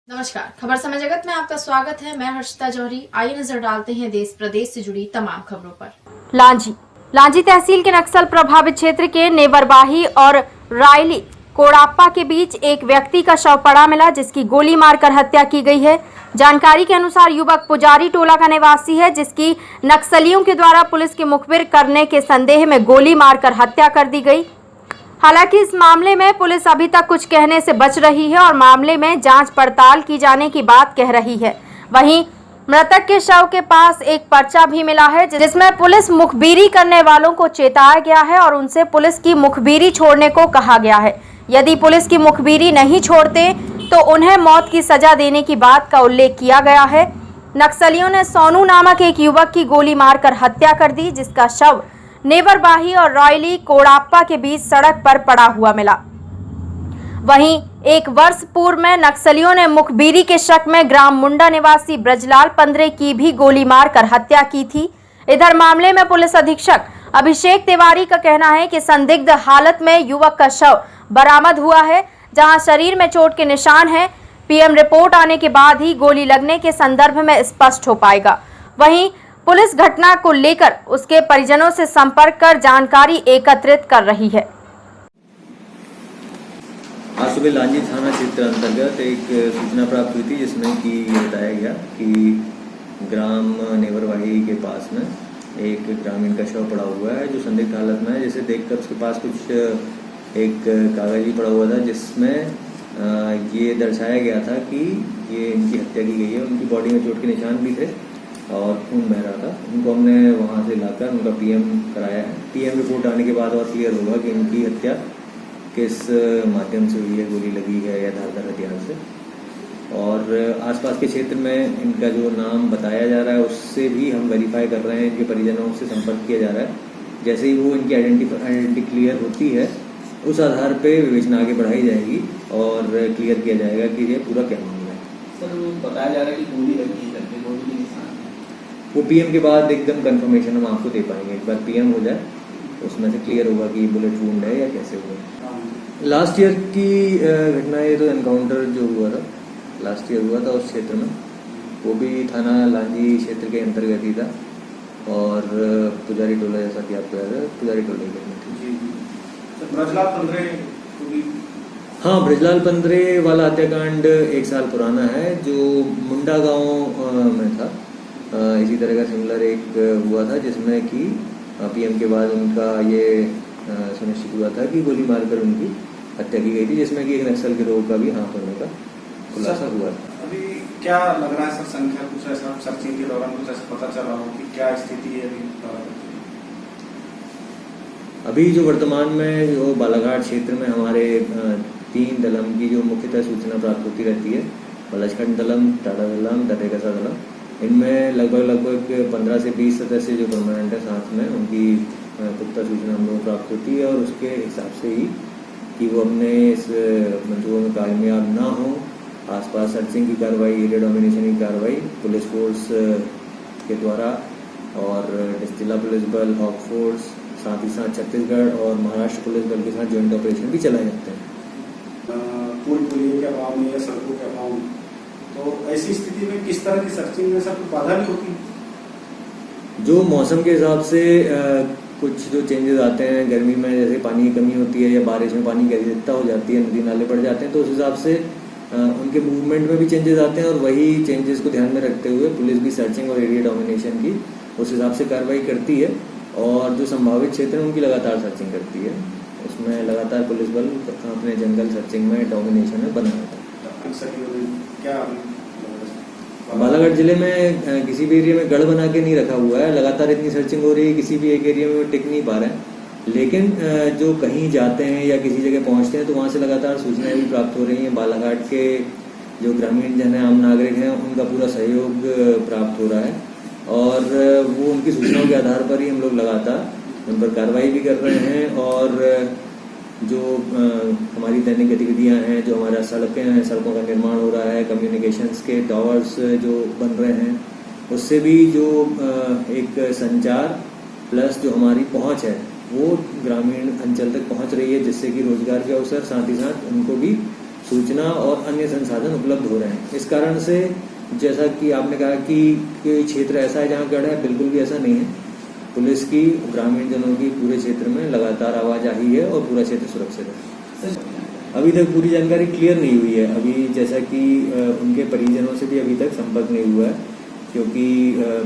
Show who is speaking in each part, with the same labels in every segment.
Speaker 1: नमस्कार, खबर समय जगत में आपका स्वागत है। मैं हर्षिता जौहरी। आइए नजर डालते हैं देश प्रदेश से जुड़ी तमाम खबरों पर। लांजी तहसील के नक्सल प्रभावित क्षेत्र के नेवरबाही और रायली कोड़ाप्पा के बीच एक व्यक्ति का शव पड़ा मिला, जिसकी गोली मारकर हत्या की गई है। जानकारी के अनुसार युवक पुजारी टोला का निवासी है, जिसकी नक्सलियों के द्वारा पुलिस के मुखबिर करने के संदेह में गोली मारकर हत्या कर दी गई। हालांकि इस मामले में पुलिस अभी तक कुछ कहने से बच रही है और मामले में जांच पड़ताल की जाने की बात कह रही है। वहीं मृतक के शव के पास एक पर्चा भी मिला है, जिसमें पुलिस मुखबिरी करने वालों को चेताया गया है और उनसे पुलिस की मुखबिरी छोड़ने को कहा गया है। यदि पुलिस की मुखबिरी नहीं छोड़ते तो उन्हें मौत की सजा देने की बात का उल्लेख किया गया है। नक्सलियों ने सोनू नामक एक युवक की गोली मारकर हत्या कर दी, जिसका शव नेवरबाही और रॉयली कोड़ाप्पा के बीच सड़क पर पड़ा हुआ मिला। वहीं एक वर्ष पूर्व में नक्सलियों ने मुखबिरी के शक में ग्राम मुंडा निवासी ब्रजलाल पंद्रे की भी गोली मारकर हत्या की थी। इधर मामले में पुलिस अधीक्षक अभिषेक तिवारी का कहना है कि संदिग्ध हालत में युवक का शव बरामद हुआ है, जहां शरीर में चोट के निशान हैं। पीएम रिपोर्ट आने के बाद ही गोली लगने के संदर्भ में स्पष्ट हो पाएगा। वहीं पुलिस घटना को लेकर उसके परिजनों से संपर्क कर जानकारी एकत्रित कर रही है।
Speaker 2: आज सुबह लांजी थाना क्षेत्र अंतर्गत एक सूचना प्राप्त हुई थी, जिसमें कि ये बताया गया कि ग्राम नेवरबाही के पास में एक ग्रामीण का शव पड़ा हुआ है, जो संदिग्ध हालत में है। जिसे देखकर उसके पास कुछ एक कागज भी पड़ा हुआ था, जिसमें ये दर्शाया गया था कि ये इनकी हत्या की गई है। उनकी बॉडी में चोट के निशान भी थे और खून बह रहा था। उनको हमने वहाँ से लाकर उनका पीएम कराया है। पीएम रिपोर्ट आने के बाद और क्लियर होगा कि इनकी हत्या किस माध्यम से हुई है, गोली लगी है या धारदार हथियार से। और आसपास के क्षेत्र में इनका जो नाम बताया जा रहा है, उससे भी हम वेरीफाई कर रहे हैं। इनके परिजनों से संपर्क किया जा रहा है। जैसे ही वो इनकी आइडेंटिटी क्लियर होती है, उस आधार पर विवेचना आगे बढ़ाई जाएगी और क्लियर किया जाएगा कि ये पूरा क्या मामला है।
Speaker 3: सर, वो बताया जा रहा है कि गोली लगी है, गोली के निशान
Speaker 2: वो पीएम के बाद एकदम कंफर्मेशन हम आपको दे पाएंगे। एक बार पीएम हो जाए उसमें से क्लियर होगा कि बुलेट वुंड है या कैसे हुआ। लास्ट ईयर की घटना, ये तो एनकाउंटर जो हुआ था लास्ट ईयर हुआ था उस क्षेत्र में, वो भी थाना लांजी क्षेत्र के अंतर्गत ही था और पुजारी टोला, जैसा कि आपको याद है, पुजारी टोले की घटना थी।
Speaker 3: ब्रजलाल पंद्रे,
Speaker 2: हाँ, ब्रजलाल पंद्रे वाला हत्याकांड 1 साल पुराना है, जो मुंडा गाँव में था। इसी तरह का सिमिलर एक हुआ था, जिसमें कि पीएम के बाद उनका ये सुनिश्चित हुआ था कि गोली मारकर उनकी हत्या की गई थी, जिसमें कि एक नक्सल गिरोह का भी हाथ होने का खुलासा हुआ था।
Speaker 3: अभी क्या लग रहा है सर, संख्या कुछ ऐसा सर्चिंग के दौरान कुछ ऐसा पता चला हो कि क्या स्थिति है
Speaker 2: अभी जो वर्तमान में जो बालाघाट क्षेत्र में हमारे 3 दलम की जो मुख्यतः सूचना प्राप्त होती रहती है, बलचखंड दलम, टाटा दलम, दटेकसा दलम, इनमें लगभग 15 से 20 सदस्य जो परमानेंट है साथ में, उनकी पुख्ता सूचना हम लोग प्राप्त होती है और उसके हिसाब से ही कि वो अपने इस मंसूबों में कामयाब ना हो, आसपास सर्चिंग की कार्रवाई, एरिया डोमिनेशन की कार्रवाई पुलिस फोर्स के द्वारा और जिला पुलिस बल, हॉक फोर्स, साथ ही साथ छत्तीसगढ़ और महाराष्ट्र पुलिस बल के साथ ज्वाइंट ऑपरेशन भी चलाए जाते हैं।
Speaker 3: पुल पुलियों के अभाव में या सड़कों के अभाव में, तो ऐसी स्थिति में किस तरह की सर्चिंग में सब बाधा भी होती है?
Speaker 2: जो मौसम के हिसाब से कुछ जो चेंजेस आते हैं, गर्मी में जैसे पानी की कमी होती है या बारिश में पानी की अधिकता हो जाती है, नदी नाले बढ़ जाते हैं, तो उस हिसाब से उनके मूवमेंट में भी चेंजेस आते हैं और वही चेंजेस को ध्यान में रखते हुए पुलिस भी सर्चिंग और एरिया डोमिनेशन की उस हिसाब से कार्रवाई करती है और जो संभावित क्षेत्र है उनकी लगातार सर्चिंग करती है। उसमें लगातार पुलिस बल अपने जंगल सर्चिंग में, डोमिनेशन में बना रहता है। बालाघाट जिले में किसी भी एरिया में गढ़ बना के नहीं रखा हुआ है, लगातार इतनी सर्चिंग हो रही है, किसी भी एक एरिया में टिक नहीं पा रहे हैं। लेकिन जो कहीं जाते हैं या किसी जगह पहुंचते हैं तो वहां से लगातार सूचनाएं भी प्राप्त हो रही हैं। बालाघाट के जो ग्रामीण जन हैं, आम नागरिक हैं, उनका पूरा सहयोग प्राप्त हो रहा है और वो उनकी सूचनाओं के आधार पर ही हम लोग लगातार उन पर कार्रवाई भी कर रहे हैं और जो हमारी दैनिक गतिविधियां हैं, जो हमारा सड़कें हैं, सड़कों का निर्माण हो रहा है, कम्युनिकेशंस के टावर्स जो बन रहे हैं, उससे भी जो एक संचार प्लस जो हमारी पहुंच है वो ग्रामीण अंचल तक पहुंच रही है, जिससे कि रोजगार के अवसर, साथ ही साथ उनको भी सूचना और अन्य संसाधन उपलब्ध हो रहे हैं। इस कारण से जैसा कि आपने कहा कि कोई क्षेत्र ऐसा है जहाँ गढ़ है, बिल्कुल भी ऐसा नहीं है। पुलिस की, ग्रामीण जनों की पूरे क्षेत्र में लगातार आवाजाही है और पूरा क्षेत्र सुरक्षित है। अभी तक पूरी जानकारी क्लियर नहीं हुई है। अभी जैसा कि उनके परिजनों से भी अभी तक संपर्क नहीं हुआ है, क्योंकि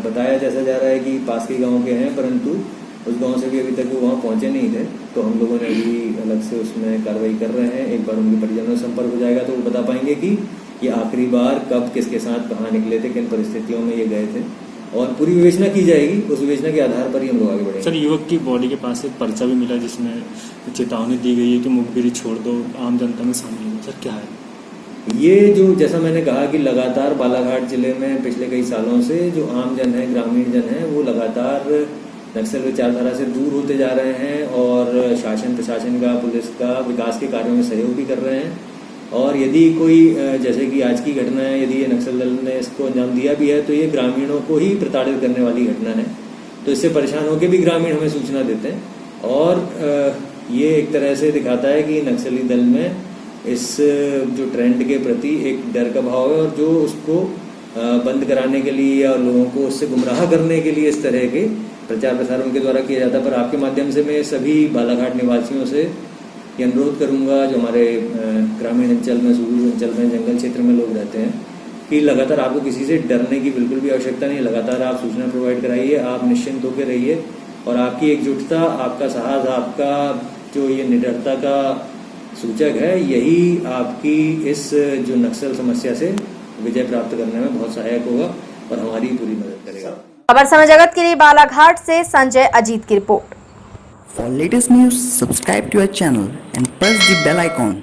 Speaker 2: बताया जैसा जा रहा है कि पास के गांव के हैं, परंतु उस गांव से भी अभी तक वो वहाँ पहुंचे नहीं थे। तो हम लोगों ने अभी अलग से उसमें कार्रवाई कर रहे हैं। एक बार उनके परिजनों से संपर्क हो जाएगा तो वो बता पाएंगे कि ये आखिरी बार कब, किसके साथ, कहाँ निकले थे, किन परिस्थितियों में ये गए थे, और पूरी विवेचना की जाएगी। उस विवेचना के आधार पर ही हम लोग आगे बढ़ेंगे।
Speaker 4: सर, युवक की बॉडी के पास एक पर्चा भी मिला जिसमें चेतावनी दी गई है कि मुखबिरी छोड़ दो, आम जनता में शामिल हो। सर, क्या है
Speaker 2: ये? जो जैसा मैंने कहा कि लगातार बालाघाट जिले में पिछले कई सालों से जो आम जन है, ग्रामीण जन है, वो लगातार नक्सल विचारधारा से दूर होते जा रहे हैं और शासन प्रशासन का, पुलिस का विकास के कार्यों में सहयोग भी कर रहे हैं। और यदि कोई जैसे कि आज की घटना है, यदि ये नक्सल दल ने इसको अंजाम दिया भी है तो ये ग्रामीणों को ही प्रताड़ित करने वाली घटना है। तो इससे परेशान होकर भी ग्रामीण हमें सूचना देते हैं और ये एक तरह से दिखाता है कि नक्सली दल में इस जो ट्रेंड के प्रति एक डर का भाव है और जो उसको बंद कराने के लिए या लोगों को उससे गुमराह करने के लिए इस तरह के प्रचार प्रसार उनके द्वारा किया जाता है। पर आपके माध्यम से मैं सभी बालाघाट निवासियों से ये अनुरोध करूंगा, जो हमारे ग्रामीण अंचल में, सुदूर अंचल में, जंगल क्षेत्र में लोग रहते हैं, कि लगातार आपको किसी से डरने की बिल्कुल भी आवश्यकता नहीं। लगातार आप सूचना प्रोवाइड कराइए, आप निश्चिंत होकर रहिए और आपकी एकजुटता, आपका साहस, आपका जो ये निडरता का सूचक है, यही आपकी इस जो नक्सल समस्या से विजय प्राप्त करने में बहुत सहायक होगा और हमारी पूरी मदद करेगा।
Speaker 1: खबर समय जगत के लिए बालाघाट से संजय अजीत की report.
Speaker 5: For latest news, subscribe to our channel and press the bell icon.